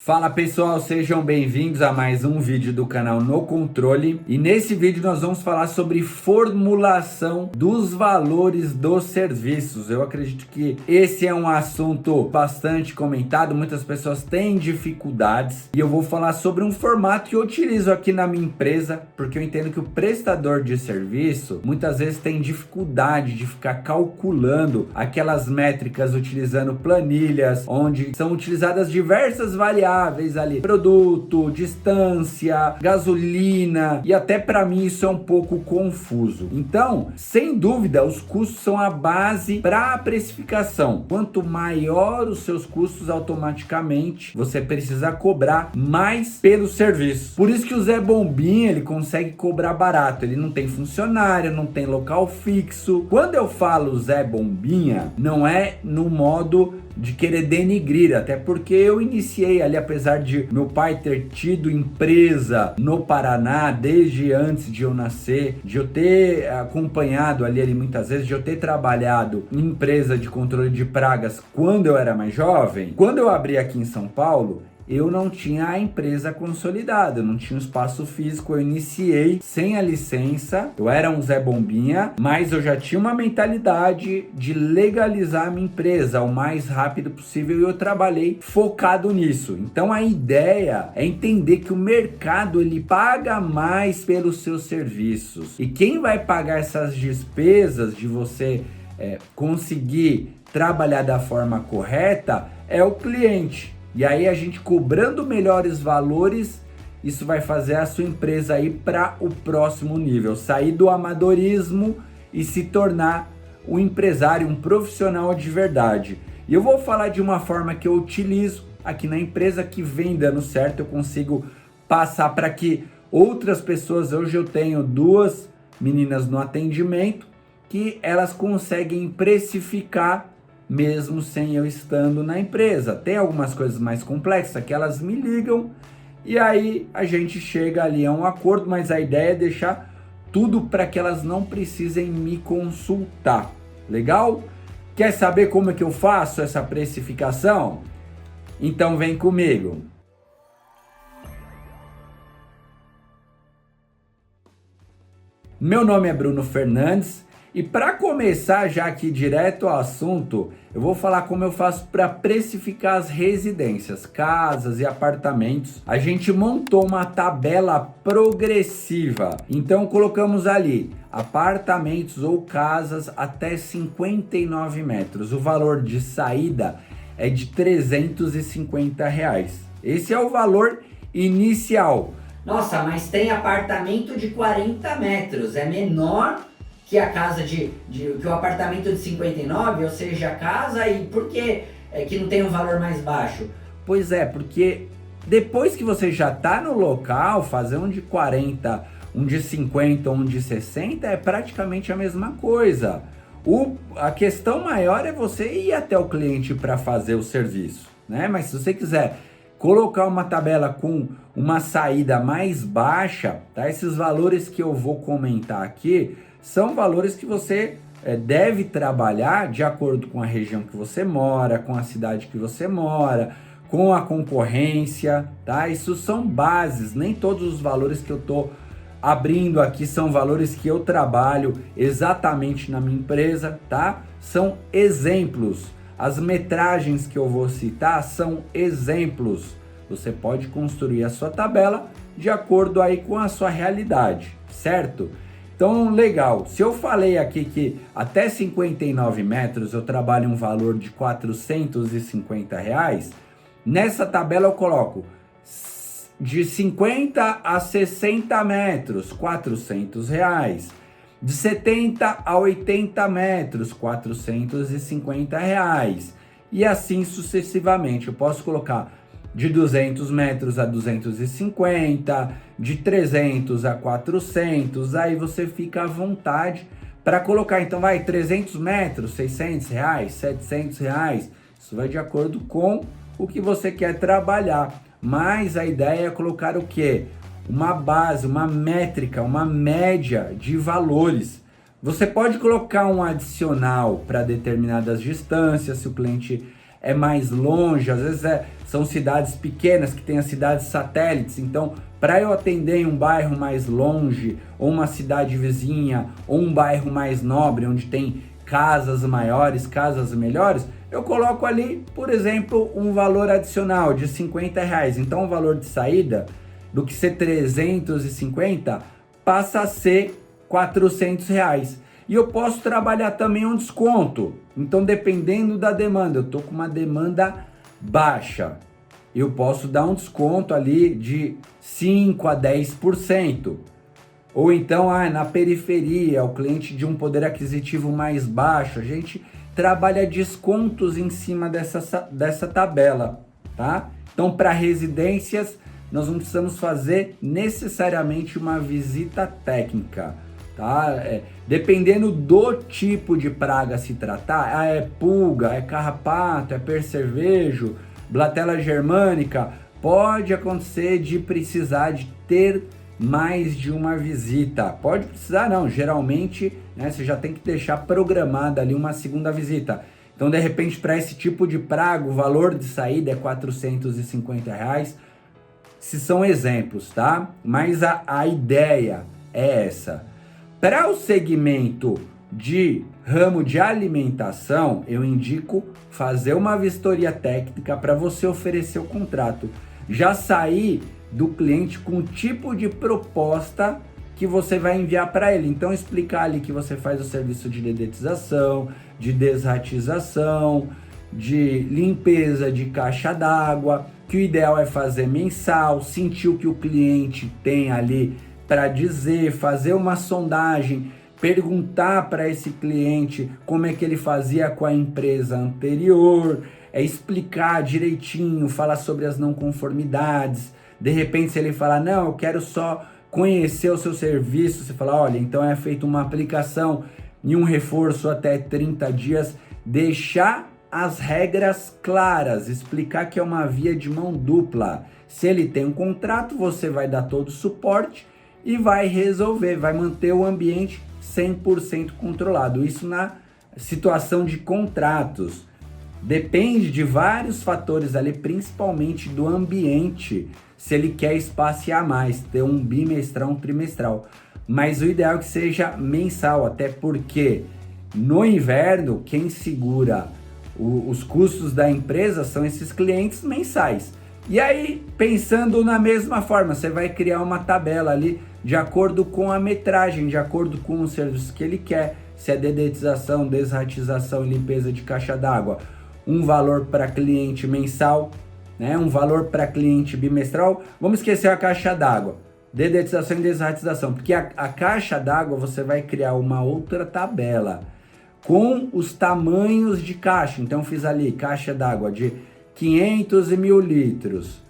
Fala pessoal, sejam bem-vindos a mais um vídeo do canal No Controle. E nesse vídeo nós vamos falar sobre formulação dos valores dos serviços. Eu acredito que esse é um assunto bastante comentado, muitas pessoas têm dificuldades. E eu vou falar sobre um formato que eu utilizo aqui na minha empresa, porque eu entendo que o prestador de serviço muitas vezes tem dificuldade de ficar calculando aquelas métricas utilizando planilhas, onde são utilizadas diversas variáveis ali, produto, distância, gasolina, e até para mim isso é um pouco confuso. Então, sem dúvida, os custos são a base para a precificação. Quanto maior os seus custos, automaticamente você precisa cobrar mais pelo serviço. Por isso que o Zé Bombinha, ele consegue cobrar barato. Ele não tem funcionário, não tem local fixo. Quando eu falo Zé Bombinha, não é no modo de querer denigrir, até porque eu iniciei ali, apesar de meu pai ter tido empresa no Paraná desde antes de eu nascer, de eu ter acompanhado ali muitas vezes, de eu ter trabalhado em empresa de controle de pragas quando eu era mais jovem. Quando eu abri aqui em São Paulo, eu não tinha a empresa consolidada, eu não tinha um espaço físico, eu iniciei sem a licença, eu era um Zé Bombinha, mas eu já tinha uma mentalidade de legalizar a minha empresa o mais rápido possível e eu trabalhei focado nisso. Então a ideia é entender que o mercado ele paga mais pelos seus serviços, e quem vai pagar essas despesas de você conseguir trabalhar da forma correta é o cliente. E aí a gente cobrando melhores valores, isso vai fazer a sua empresa ir para o próximo nível, sair do amadorismo e se tornar um empresário, um profissional de verdade. E eu vou falar de uma forma que eu utilizo aqui na empresa que vem dando certo, eu consigo passar para que outras pessoas, hoje eu tenho 2 meninas no atendimento, que elas conseguem precificar mesmo sem eu estando na empresa. Tem algumas coisas mais complexas que elas me ligam e aí a gente chega ali a um acordo, mas a ideia é deixar tudo para que elas não precisem me consultar. Legal? Quer saber como é que eu faço essa precificação? Então vem comigo. Meu nome é Bruno Fernandes. E para começar já aqui direto ao assunto, eu vou falar como eu faço para precificar as residências, casas e apartamentos. A gente montou uma tabela progressiva, então colocamos ali apartamentos ou casas até 59 metros. O valor de saída é de R$350. Esse é o valor inicial. Nossa, mas tem apartamento de 40 metros, é menor que a casa que o apartamento de 59, ou seja, a casa, e por que que não tem um valor mais baixo? Pois é, porque depois que você já está no local, fazer um de 40, um de 50, um de 60 é praticamente a mesma coisa. A questão maior é você ir até o cliente para fazer o serviço, né? Mas se você quiser colocar uma tabela com uma saída mais baixa, tá? Esses valores que eu vou comentar aqui são valores que você deve trabalhar de acordo com a região que você mora, com a cidade que você mora, com a concorrência, tá? Isso são bases, nem todos os valores que eu tô abrindo aqui são valores que eu trabalho exatamente na minha empresa, tá? São exemplos. As metragens que eu vou citar são exemplos. Você pode construir a sua tabela de acordo aí com a sua realidade, certo? Então, legal, se eu falei aqui que até 59 metros eu trabalho um valor de R$450, nessa tabela eu coloco de 50 a 60 metros, R$400. De 70 a 80 metros, R$450. E assim sucessivamente. Eu posso colocar de 200 metros a 250, de 300 a 400, aí você fica à vontade para colocar. Então vai 300 metros, R$600, R$700, isso vai de acordo com o que você quer trabalhar. Mas a ideia é colocar o quê? Uma base, uma métrica, uma média de valores. Você pode colocar um adicional para determinadas distâncias, se o cliente é mais longe, às vezes são cidades pequenas que têm as cidades satélites. Então, para eu atender em um bairro mais longe, ou uma cidade vizinha, ou um bairro mais nobre, onde tem casas maiores, casas melhores, eu coloco ali, por exemplo, um valor adicional de R$50. Então, o valor de saída, do que ser 350, passa a ser R$400. E eu posso trabalhar também um desconto. Então, dependendo da demanda, eu tô com uma demanda baixa, eu posso dar um desconto ali de 5 a 10%. Ou então, na periferia, o cliente de um poder aquisitivo mais baixo, a gente trabalha descontos em cima dessa tabela, tá? Então, para residências, nós não precisamos fazer necessariamente uma visita técnica, tá? Dependendo do tipo de praga a se tratar, é pulga, é carrapato, é percevejo, blatela germânica, pode acontecer de precisar de ter mais de uma visita. Pode precisar não, geralmente, né, você já tem que deixar programada ali uma segunda visita. Então, de repente, para esse tipo de praga, o valor de saída é R$450, se são exemplos, tá? Mas a ideia é essa. Para o segmento de ramo de alimentação, eu indico fazer uma vistoria técnica para você oferecer o contrato. Já sair do cliente com o tipo de proposta que você vai enviar para ele. Então, explicar ali que você faz o serviço de dedetização, de desratização, de limpeza de caixa d'água, que o ideal é fazer mensal, sentir o que o cliente tem ali para dizer, fazer uma sondagem, perguntar para esse cliente como é que ele fazia com a empresa anterior, explicar direitinho, falar sobre as não conformidades. De repente, se ele falar, não, eu quero só conhecer o seu serviço, você fala, olha, então é feita uma aplicação e um reforço até 30 dias, deixar as regras claras, explicar que é uma via de mão dupla. Se ele tem um contrato, você vai dar todo o suporte e vai resolver, vai manter o ambiente 100% controlado. Isso na situação de contratos. Depende de vários fatores ali, principalmente do ambiente, se ele quer espaciar mais, ter um bimestral, um trimestral. Mas o ideal é que seja mensal, até porque no inverno, quem segura os custos da empresa são esses clientes mensais. E aí, pensando na mesma forma, você vai criar uma tabela ali de acordo com a metragem, de acordo com o serviço que ele quer, se é dedetização, desratização e limpeza de caixa d'água, um valor para cliente mensal, né? Um valor para cliente bimestral. Vamos esquecer a caixa d'água, dedetização e desratização, porque a caixa d'água você vai criar uma outra tabela com os tamanhos de caixa. Então fiz ali caixa d'água de 500 e 1.000 litros,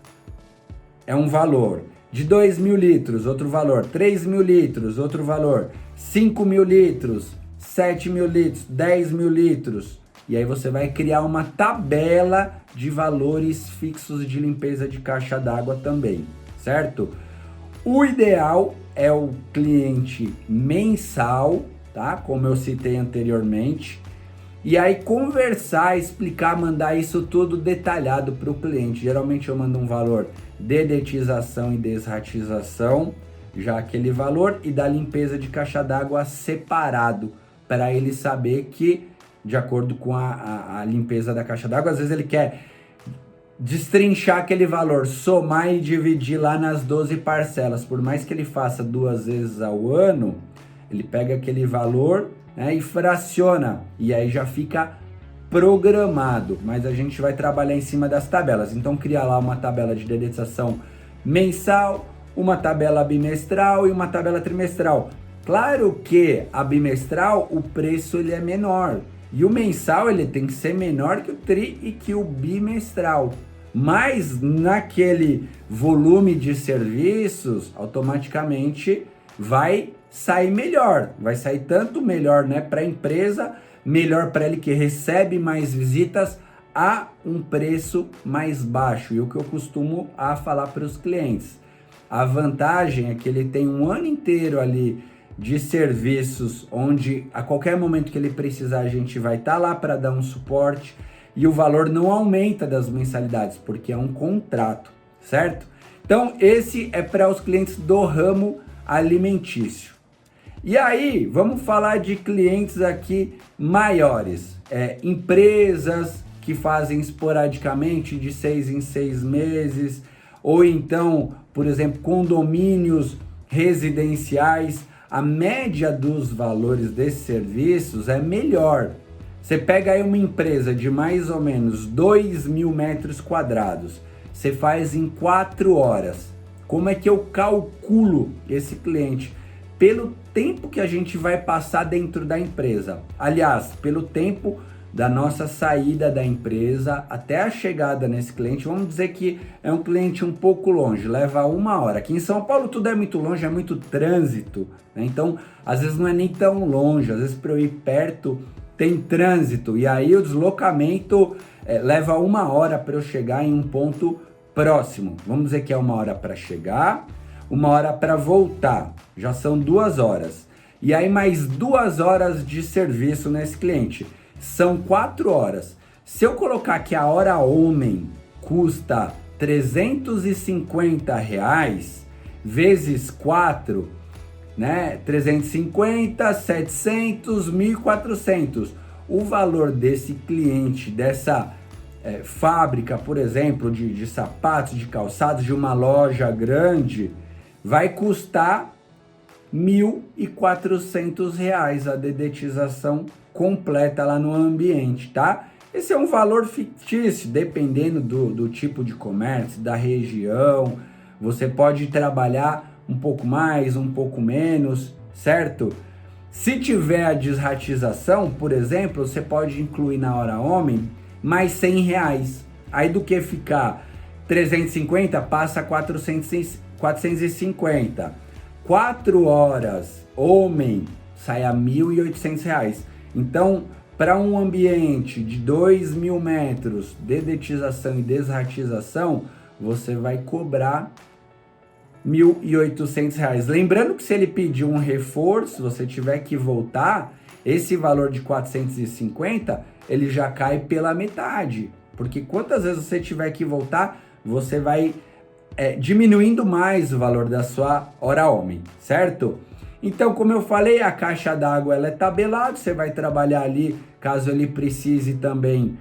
é um valor. De 2.000 litros, outro valor. 3.000 litros, outro valor. 5.000 litros, 7.000 litros, 10.000 litros. E aí você vai criar uma tabela de valores fixos de limpeza de caixa d'água também, certo? O ideal é o cliente mensal, tá? Como eu citei anteriormente. E aí conversar, explicar, mandar isso tudo detalhado para o cliente. Geralmente eu mando um valor dedetização e desratização, já aquele valor, e da limpeza de caixa d'água separado, para ele saber que, de acordo com a limpeza da caixa d'água, às vezes ele quer destrinchar aquele valor, somar e dividir lá nas 12 parcelas. Por mais que ele faça 2 vezes ao ano, ele pega aquele valor, né, e fraciona, e aí já fica programado. Mas a gente vai trabalhar em cima das tabelas. Então criar lá uma tabela de dedetização mensal, uma tabela bimestral e uma tabela trimestral. Claro que a bimestral, o preço ele é menor, e o mensal ele tem que ser menor que o tri e que o bimestral. Mas naquele volume de serviços, automaticamente vai sair melhor. Vai sair tanto melhor, né, para a empresa, melhor para ele que recebe mais visitas, a um preço mais baixo. E o que eu costumo a falar para os clientes, a vantagem é que ele tem um ano inteiro ali de serviços, onde a qualquer momento que ele precisar a gente vai estar lá para dar um suporte. e o valor não aumenta das mensalidades, porque é um contrato, certo? Então, esse é para os clientes do ramo alimentício. E aí, vamos falar de clientes aqui maiores, empresas que fazem esporadicamente de 6 em 6 meses, ou então, por exemplo, condomínios residenciais. A média dos valores desses serviços é melhor. Você pega aí uma empresa de mais ou menos 2.000 metros quadrados, você faz em 4 horas. Como é que eu calculo esse cliente? Pelo tempo que a gente vai passar dentro da empresa. Aliás, pelo tempo da nossa saída da empresa até a chegada nesse cliente. Vamos dizer que é um cliente um pouco longe, leva 1 hora. Aqui em São Paulo tudo é muito longe, é muito trânsito, né? Então, às vezes não é nem tão longe, às vezes para eu ir perto tem trânsito, e aí o deslocamento leva 1 hora para eu chegar em um ponto próximo. Vamos dizer que é 1 hora para chegar, 1 hora para voltar, já são 2 horas. E aí mais 2 horas de serviço nesse cliente, são 4 horas. Se eu colocar que a hora homem custa R$350, vezes 4, né? 350, 700, 1.400. O valor desse cliente, dessa fábrica, por exemplo, de sapatos, de calçados, de uma loja grande, vai custar R$1.400 a dedetização completa lá no ambiente, tá? Esse é um valor fictício, dependendo do tipo de comércio, da região. Você pode trabalhar um pouco mais, um pouco menos, certo? Se tiver a desratização, por exemplo, você pode incluir na hora homem mais R$100. Aí do que ficar 350, passa a 450. 4 horas homem sai a R$1.800. Então, para um ambiente de 2.000 metros, dedetização e desratização, você vai cobrar R$1.800. Lembrando que se ele pedir um reforço, você tiver que voltar, esse valor de 450, ele já cai pela metade. Porque quantas vezes você tiver que voltar, você vai diminuindo mais o valor da sua hora homem, certo? Então, como eu falei, a caixa d'água ela é tabelada, você vai trabalhar ali, caso ele precise também,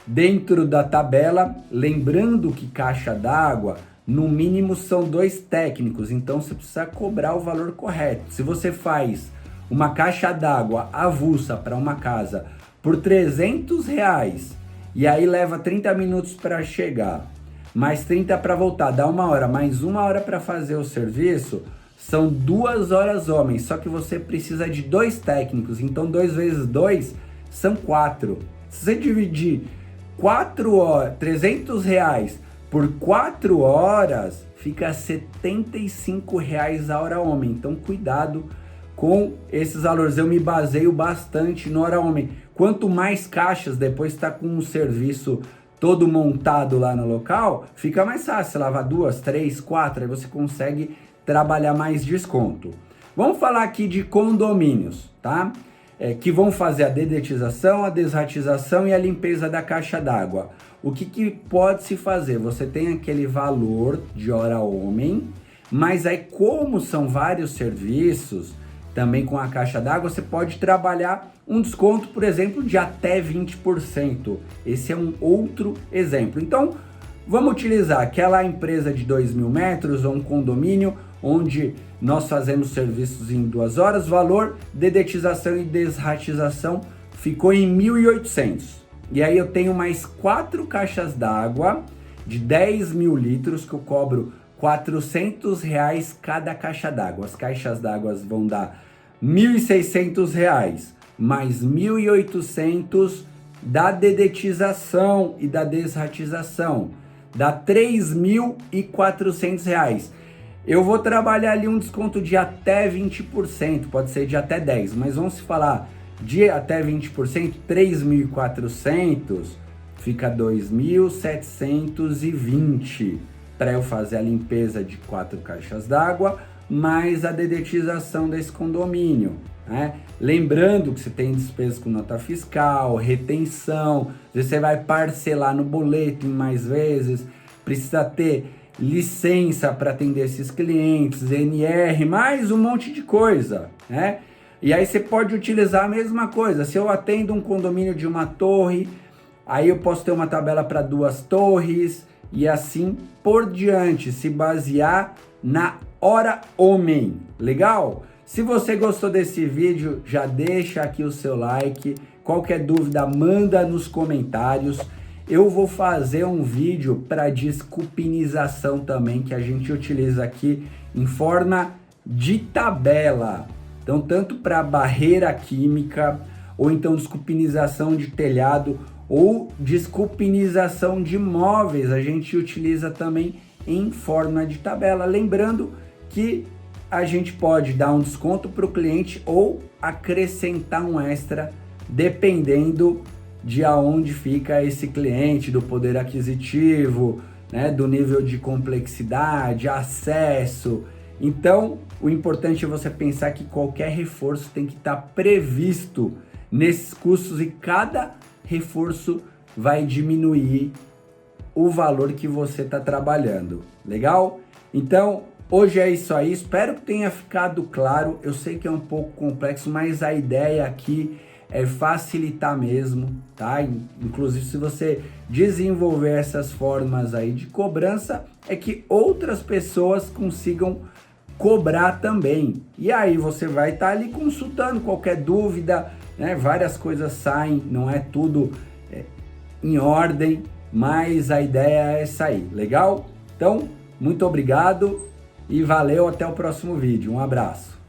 dentro da tabela. Lembrando que caixa d'água, no mínimo são 2 técnicos, então você precisa cobrar o valor correto. Se você faz uma caixa d'água avulsa para uma casa por R$300, e aí leva 30 minutos para chegar, mais 30 para voltar, dá 1 hora, mais 1 hora para fazer o serviço, são 2 horas homens, só que você precisa de 2 técnicos, então 2 vezes 2 são 4. Se você dividir 4 horas, R$300 por 4 horas, fica R$75 a hora homem. Então cuidado com esses valores, eu me baseio bastante no hora homem. Quanto mais caixas, depois está com um serviço todo montado lá no local, fica mais fácil, você lavar 2, 3, 4, aí você consegue trabalhar mais desconto. Vamos falar aqui de condomínios, tá? Que vão fazer a dedetização, a desratização e a limpeza da caixa d'água. O que pode se fazer? Você tem aquele valor de hora homem, mas aí como são vários serviços, também com a caixa d'água, você pode trabalhar um desconto, por exemplo, de até 20%. Esse é um outro exemplo. Então, vamos utilizar aquela empresa de 2.000 metros ou um condomínio, onde nós fazemos serviços em 2 horas, valor, dedetização e desratização ficou em 1.800. E aí eu tenho mais 4 caixas d'água de 10.000 litros que eu cobro R$400 cada caixa d'água. As caixas d'água vão dar R$1.600 mais 1.800 da dedetização e da desratização. Dá R$3.400. Eu vou trabalhar ali um desconto de até 20%, pode ser de até 10%, mas vamos falar de até 20%, 3.400 fica 2.720 para eu fazer a limpeza de 4 caixas d'água, mais a dedetização desse condomínio. né? Lembrando que você tem despesas com nota fiscal, retenção, você vai parcelar no boleto em mais vezes, precisa ter licença para atender esses clientes, NR, mais um monte de coisa, né? E aí você pode utilizar a mesma coisa. Se eu atendo um condomínio de uma torre, aí eu posso ter uma tabela para 2 torres e assim por diante, se basear na hora homem. Legal? Se você gostou desse vídeo, já deixa aqui o seu like. Qualquer dúvida, manda nos comentários. Eu vou fazer um vídeo para desculpinização também, que a gente utiliza aqui em forma de tabela. Então, tanto para barreira química, ou então desculpinização de telhado, ou desculpinização de móveis, a gente utiliza também em forma de tabela. Lembrando que a gente pode dar um desconto para o cliente ou acrescentar um extra, dependendo de aonde fica esse cliente, do poder aquisitivo, né, do nível de complexidade, acesso. Então, o importante é você pensar que qualquer reforço tem que estar previsto nesses custos e cada reforço vai diminuir o valor que você está trabalhando. Legal? Então, hoje é isso aí. Espero que tenha ficado claro. Eu sei que é um pouco complexo, mas a ideia aqui é facilitar mesmo, tá? Inclusive, se você desenvolver essas formas aí de cobrança, é que outras pessoas consigam cobrar também. E aí você vai estar ali consultando qualquer dúvida, né? Várias coisas saem, não é tudo em ordem, mas a ideia é essa aí, legal? Então, muito obrigado e valeu, até o próximo vídeo. Um abraço.